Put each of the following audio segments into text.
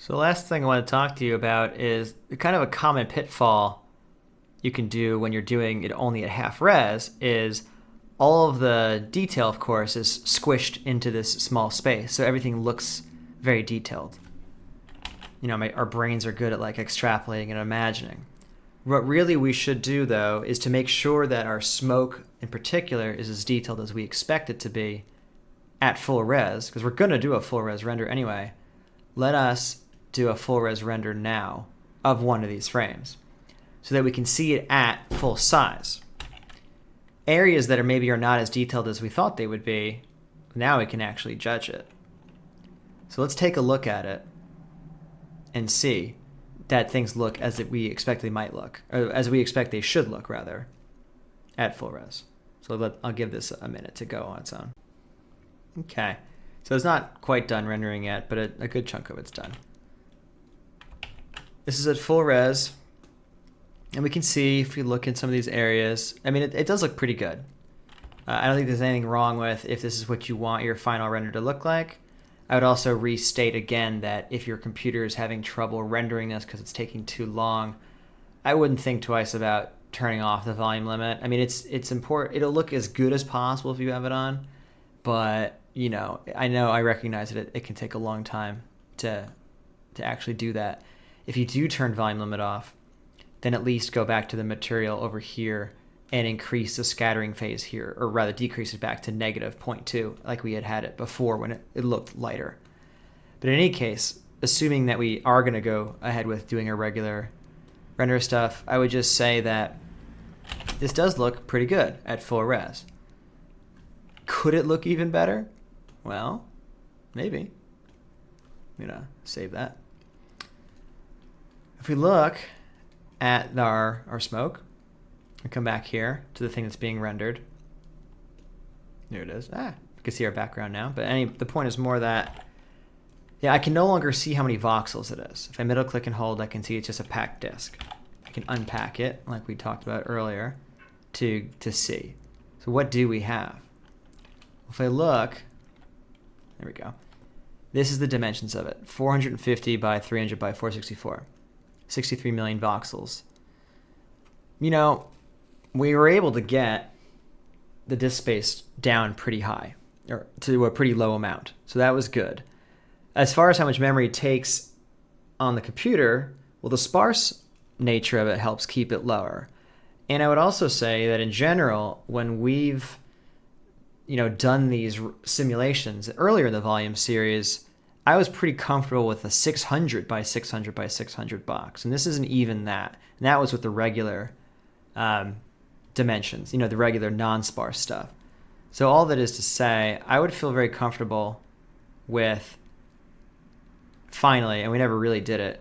So the last thing I want to talk to you about is kind of a common pitfall you can do when you're doing it only at half res is all of the detail, of course, is squished into this small space. So everything looks very detailed. You know, our brains are good at like extrapolating and imagining. What really we should do, though, is to make sure that our smoke in particular is as detailed as we expect it to be at full res, because we're going to do a full res render anyway. Let us do a full res render now of one of these frames so that we can see it at full size. Areas that maybe are not as detailed as we thought they would be, now we can actually judge it. So let's take a look at it and see that things look as we expect they might look, or as we expect they should look, rather, at full res. So I'll give this a minute to go on its own. Okay, so it's not quite done rendering yet, but a good chunk of it's done. This is at full res, and we can see if we look in some of these areas, I mean, it does look pretty good. I don't think there's anything wrong with if this is what you want your final render to look like. I would also restate again that if your computer is having trouble rendering this because it's taking too long, I wouldn't think twice about turning off the volume limit. I mean, it's important. It'll look as good as possible if you have it on, but you know I recognize that it can take a long time to actually do that. If you do turn volume limit off, then at least go back to the material over here and increase the scattering phase here, or rather decrease it back to negative 0.2 like we had it before when it looked lighter. But in any case, assuming that we are going to go ahead with doing our regular render stuff, I would just say that this does look pretty good at full res. Could it look even better? Well, maybe. I'm going to save that. If we look at our smoke, and come back here to the thing that's being rendered. There it is. You can see our background now. But the point is more that, yeah, I can no longer see how many voxels it is. If I middle click and hold, I can see it's just a packed disk. I can unpack it, like we talked about earlier, to see. So what do we have? If I look, there we go. This is the dimensions of it. 450 by 300 by 464. 63 million voxels. You know, we were able to get the disk space down pretty high, or to a pretty low amount. So that was good. As far as how much memory it takes on the computer, well, the sparse nature of it helps keep it lower. And I would also say that in general, when we've done these simulations earlier in the volume series, I was pretty comfortable with a 600 by 600 by 600 box. And this isn't even that. And that was with the regular dimensions, the regular non-sparse stuff. So all that is to say, I would feel very comfortable with, finally, and we never really did it,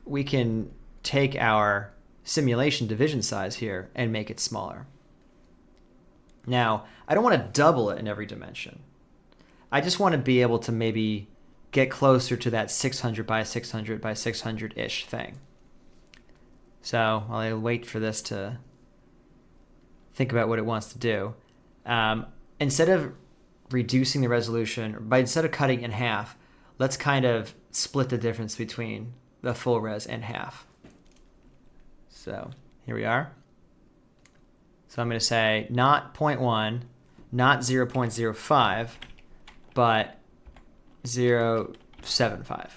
we can take our simulation division size here and make it smaller. Now, I don't want to double it in every dimension. I just want to be able to maybe get closer to that 600 by 600 by 600-ish thing. So while I wait for this to think about what it wants to do, instead of reducing the resolution, instead of cutting in half, let's kind of split the difference between the full res and half. So here we are. So I'm going to say not 0.1, not 0.05, but 0.75.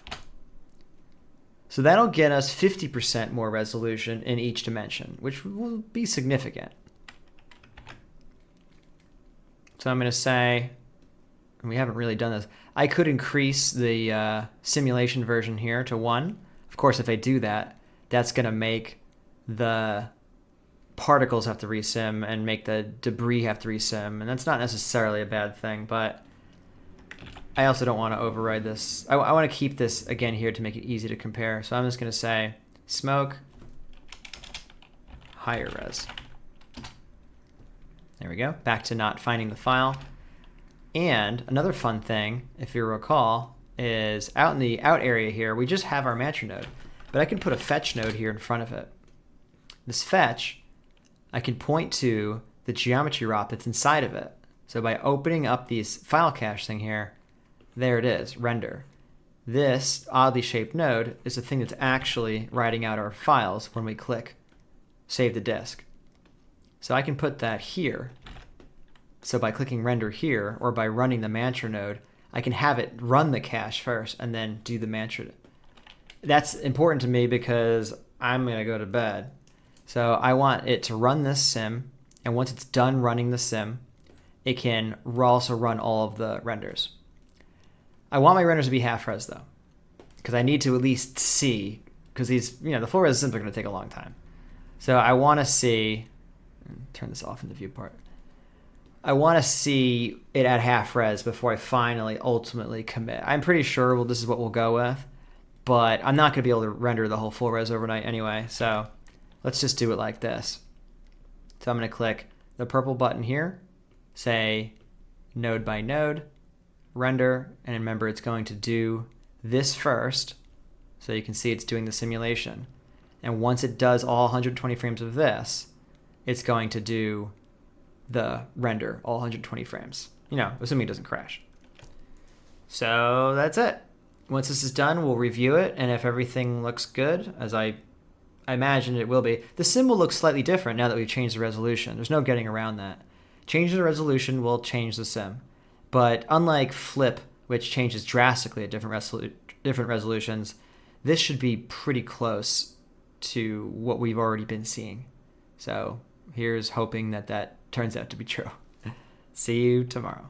So that'll get us 50% more resolution in each dimension, which will be significant. So I'm going to say, and we haven't really done this, I could increase the simulation version here to 1. Of course, if I do that, that's going to make the particles have to resim and make the debris have to resim, and that's not necessarily a bad thing, but I also don't want to override this. I want to keep this again here to make it easy to compare. So I'm just going to say smoke higher res. There we go. Back to not finding the file. And another fun thing, if you recall, is out in the out area here, we just have our matcher node, but I can put a fetch node here in front of it. This fetch, I can point to the geometry ROP that's inside of it. So by opening up these file cache thing here, there it is, render. This oddly shaped node is the thing that's actually writing out our files when we click save the disk. So I can put that here. So by clicking render here, or by running the mantra node, I can have it run the cache first and then do the mantra. That's important to me because I'm going to go to bed. So I want it to run this sim, and once it's done running the sim, it can also run all of the renders. I want my renders to be half res though, because I need to at least see, because these, the full res sims are going to take a long time. So I want to see, turn this off in the viewport. I want to see it at half res before I finally ultimately commit. I'm pretty sure this is what we'll go with, but I'm not going to be able to render the whole full res overnight anyway. So let's just do it like this. So I'm going to click the purple button here, say node by node, render, and remember it's going to do this first. So you can see it's doing the simulation. And once it does all 120 frames of this, it's going to do the render, all 120 frames, assuming it doesn't crash. So that's it. Once this is done, we'll review it, and if everything looks good, as I imagine it will be, the sim will look slightly different now that we've changed the resolution. There's no getting around that. Changing the resolution will change the sim. But unlike Flip, which changes drastically at different resolutions, this should be pretty close to what we've already been seeing. So here's hoping that turns out to be true. See you tomorrow.